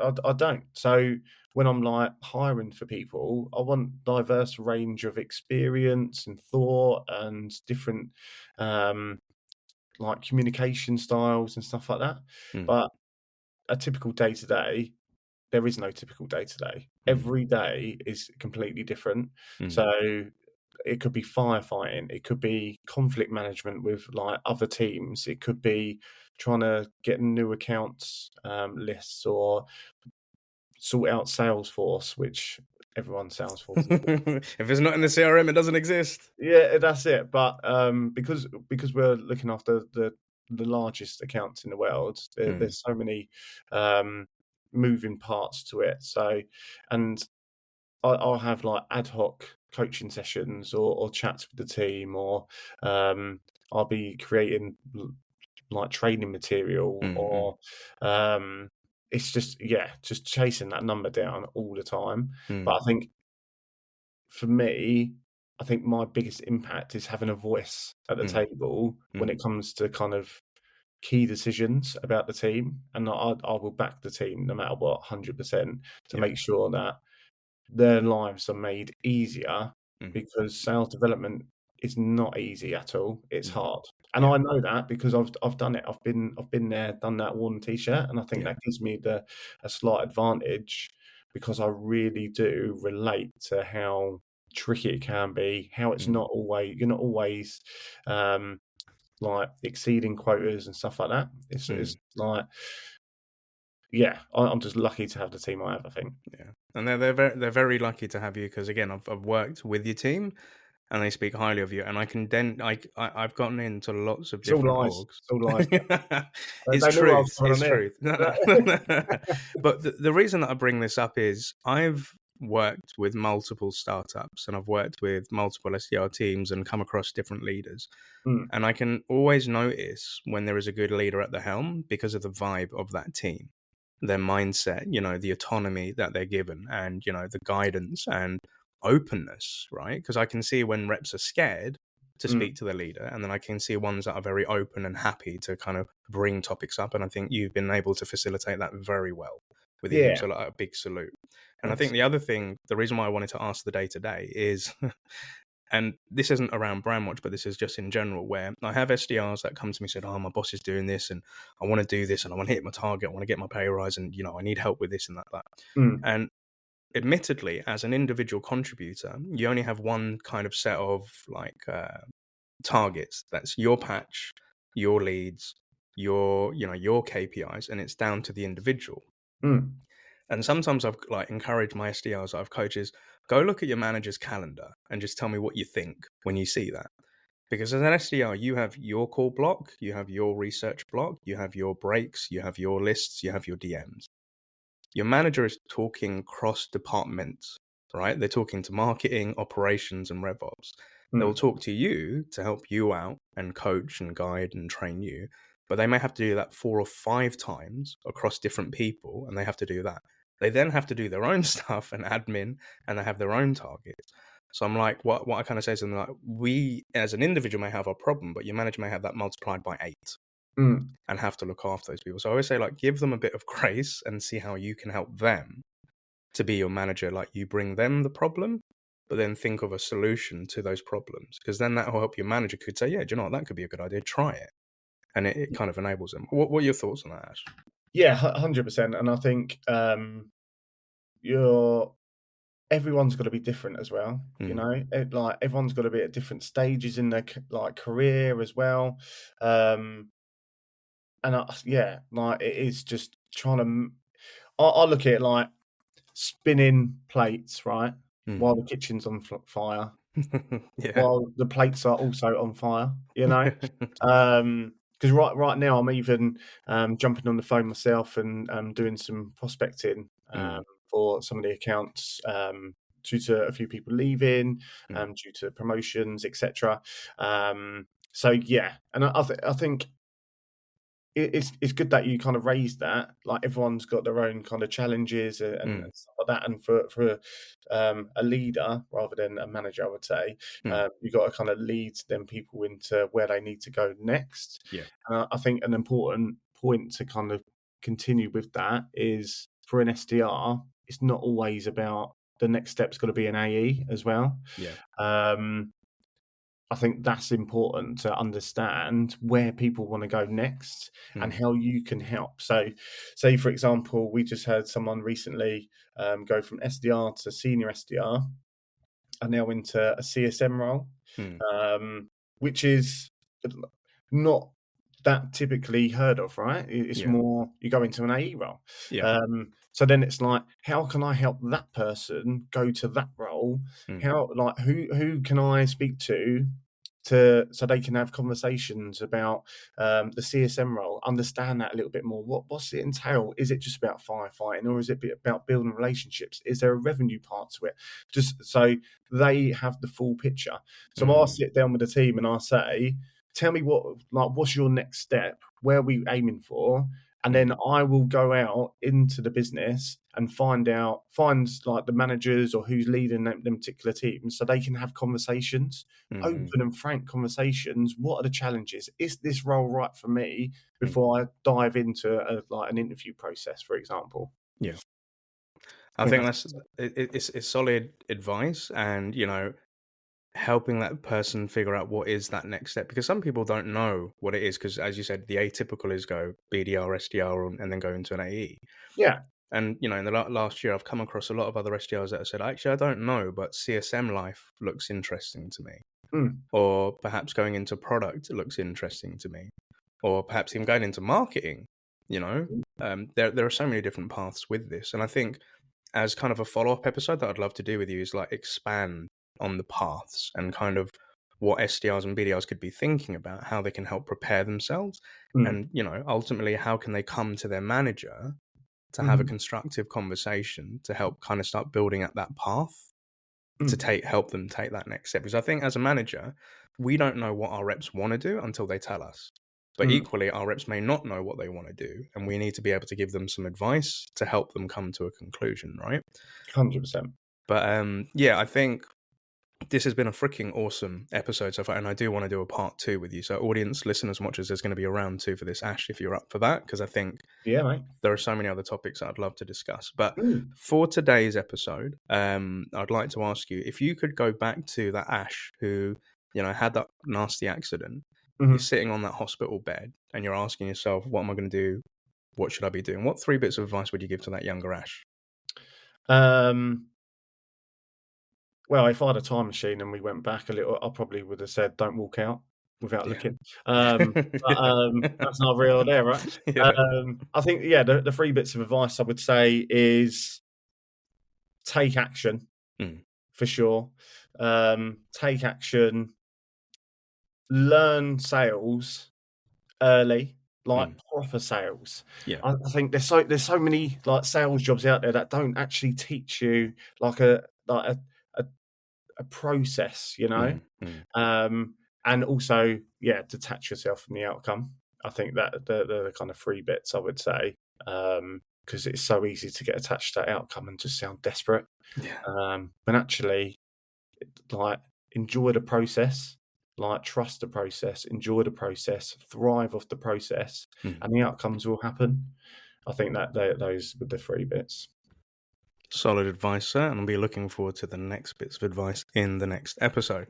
I don't. So when I'm like hiring for people, I want diverse range of experience and thought and different um, like communication styles and stuff like that. Mm, But a typical day to day, there is no typical day to day. mm, Every day is completely different. mm. So it could be firefighting, it could be conflict management with like other teams, it could be trying to get new accounts lists or sort out Salesforce, which everyone's Salesforce is If it's not in the CRM, it doesn't exist. yeah, that's it. But because we're looking after the largest accounts in the world, Mm, there's so many um, moving parts to it. So, and I'll have like ad hoc coaching sessions or chats with the team, or I'll be creating like training material, mm, mm, or it's just just chasing that number down all the time. But mm, I think for me, I think my biggest impact is having a voice at the mm, table when mm. it comes to kind of key decisions about the team, and I will back the team no matter what, 100%, to Yeah. make sure that their lives are made easier, Mm, because sales development is not easy at all. It's mm. hard. And Yeah. I know that because I've done it. I've been there, done that, worn the t-shirt, and I think Yeah. that gives me a slight advantage because I really do relate to how tricky it can be, how it's Mm, not always you're not always um like exceeding quotas and stuff like that. It's mm. like I'm just lucky to have the team I have, I think. Yeah. And they're very lucky to have you because again, I've worked with your team and they speak highly of you. And I can then I've gotten into lots of It's all different lies. orgs. It's all lies. It's They knew I was truth. coming on It's there. truth. No, no. But the reason that I bring this up is I've worked with multiple startups and I've worked with multiple SDR teams and come across different leaders. Mm, And I can always notice when there is a good leader at the helm because of the vibe of that team, their mindset, the autonomy that they're given and, the guidance and openness, right? Because I can see when reps are scared to mm. speak to the leader, and then I can see ones that are very open and happy to kind of bring topics up. And I think you've been able to facilitate that very well with your team. Yeah, So, like, a big salute. And I think thanks. the other thing, the reason why I wanted to ask the day to day is and this isn't around Brandwatch, but this is just in general, where I have SDRs that come to me and said, "Oh, my boss is doing this, and I want to do this, and I want to hit my target, I want to get my pay rise, and I need help with this and that." Mm, And admittedly, as an individual contributor, you only have one kind of set of like targets. That's your patch, your leads, your KPIs, and it's down to the individual. mm, And sometimes I've like encouraged my SDRs, I've coaches, go look at your manager's calendar and just tell me what you think when you see that. Because as an SDR, you have your call block, you have your research block, you have your breaks, you have your lists, you have your DMs. Your manager is talking cross departments, right? They're talking to marketing, operations, and RevOps. They'll mm, talk to you to help you out and coach and guide and train you. But they may have to do that 4 or 5 times across different people, and they have to do that. They then have to do their own stuff and admin, and they have their own targets. So I'm like, what I kind of say to them, like, we as an individual may have a problem, but your manager may have that multiplied by 8 mm, and have to look after those people. So I always say, like, give them a bit of grace and see how you can help them to be your manager. Like, you bring them the problem, but then think of a solution to those problems. Because then that will help your manager could say, yeah, do you know what? That could be a good idea. Try it. And it kind of enables them. What are your thoughts on that, Ash? yeah, 100%. And I think you're everyone's got to be different as well. Mm, Like everyone's got to be at different stages in their like career as well. Um, and like it is just trying to. I look at it like spinning plates, right? mm. While the kitchen's on fire, Yeah. while the plates are also on fire, you know? Because right now I'm even, jumping on the phone myself and, doing some prospecting, Mm, for some of the accounts, due to a few people leaving, mm, due to promotions, et cetera. So yeah, and I think it's good that you kind of raised that. Like everyone's got their own kind of challenges and mm, stuff like that. And for a leader rather than a manager, I would say, mm. you got to kind of lead them people into where they need to go next. Yeah. I think an important point to kind of continue with that is for an SDR, it's not always about the next step's got to be an AE as well. Yeah. I think that's important to understand where people want to go next and how you can help. So, say, for example, we just heard someone recently go from SDR to senior SDR and now into a CSM role, which is not that typically heard of, right? It's more you go into an AE role. So then it's like, how can I help that person go to that role? How, like, who can I speak to so they can have conversations about the CSM role, understand that a little bit more. What's it entail? Is it just about firefighting, or is it about building relationships? Is there a revenue part to it? Just so they have the full picture. So I'll sit down with the team and I'll say, tell me what's your next step? Where are we aiming for? And then I will go out into the business and find like the managers or who's leading them particular teams, so they can have conversations, open and frank conversations. What are the challenges? Is this role right for me before I dive into an interview process, for example? Yeah. I think it's solid advice, and helping that person figure out what is that next step, because some people don't know what it is, because as you said, the atypical is go BDR, SDR, and then go into an AE. Yeah. And in the last year I've come across a lot of other SDRs that have said, actually I don't know, but CSM life looks interesting to me. Or perhaps going into product looks interesting to me, or perhaps even going into marketing. There are so many different paths with this, and I think as kind of a follow-up episode that I'd love to do with you is like expand on the paths and kind of what SDRs and BDRs could be thinking about, how they can help prepare themselves, and ultimately how can they come to their manager to have a constructive conversation to help kind of start building up that path to help them take that next step. Because I think as a manager, we don't know what our reps want to do until they tell us. But equally, our reps may not know what they want to do, and we need to be able to give them some advice to help them come to a conclusion, right? 100%. But I think this has been a freaking awesome episode so far, and I do want to do a part 2 with you. So audience, listeners, watchers, there's going to be a round 2 for this, Ash, if you're up for that, because I think mate, there are so many other topics that I'd love to discuss. But for today's episode, I'd like to ask you, if you could go back to that Ash who, had that nasty accident, you're sitting on that hospital bed and you're asking yourself, what am I going to do? What should I be doing? What 3 bits of advice would you give to that younger Ash? Well, if I had a time machine and we went back a little, I probably would have said, don't walk out without looking. But that's not real there, right? I think, the 3 bits of advice I would say is take action, for sure. Take action, learn sales early, like proper sales. I think there's so many like sales jobs out there that don't actually teach you like a process, and also detach yourself from the outcome. I think that the kind of 3 bits I would say, because it's so easy to get attached to that outcome and just sound desperate. But actually, like, enjoy the process, like, trust the process, enjoy the process, thrive off the process, and the outcomes will happen. I think that those were the 3 bits. Solid advice, sir, and I'll be looking forward to the next bits of advice in the next episode.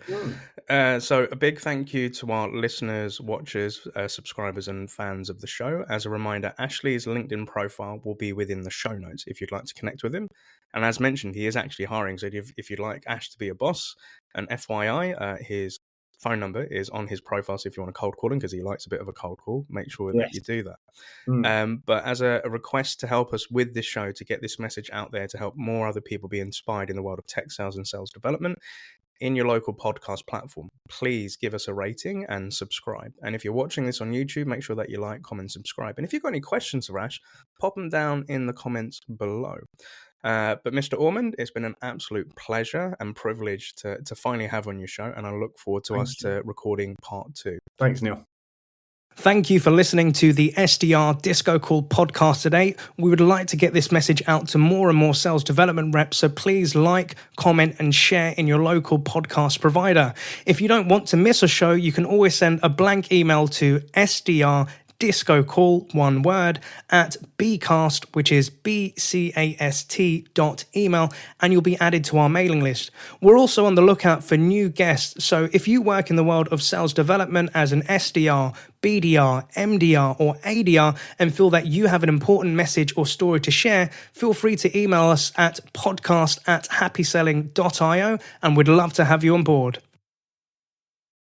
So a big thank you to our listeners, watchers, subscribers, and fans of the show. As a reminder, Ashley's LinkedIn profile will be within the show notes if you'd like to connect with him. And as mentioned, he is actually hiring, so if you'd like Ash to be a boss, and FYI, his phone number is on his profile, so if you want to cold call him, because he likes a bit of a cold call, make sure that you do that. But as a request to help us with this show, to get this message out there, to help more other people be inspired in the world of tech sales and sales development, in your local podcast platform, please give us a rating and subscribe. And if you're watching this on YouTube, make sure that you like, comment, subscribe. And if you've got any questions for Ash, pop them down in the comments below. But Mr. Ormond, it's been an absolute pleasure and privilege to finally have on your show, and I look forward to to recording part 2. Thanks, Neil. Thank you for listening to the SDR DiscoCall podcast today. We would like to get this message out to more and more sales development reps, so please like, comment, and share in your local podcast provider. If you don't want to miss a show, you can always send a blank email to SDR DiscoCall, one word, at bcast, which is bcast.email, and you'll be added to our mailing list. We're also on the lookout for new guests, so if you work in the world of sales development as an SDR, BDR, MDR, or ADR, and feel that you have an important message or story to share, feel free to email us at podcast@happyselling.io, and we'd love to have you on board.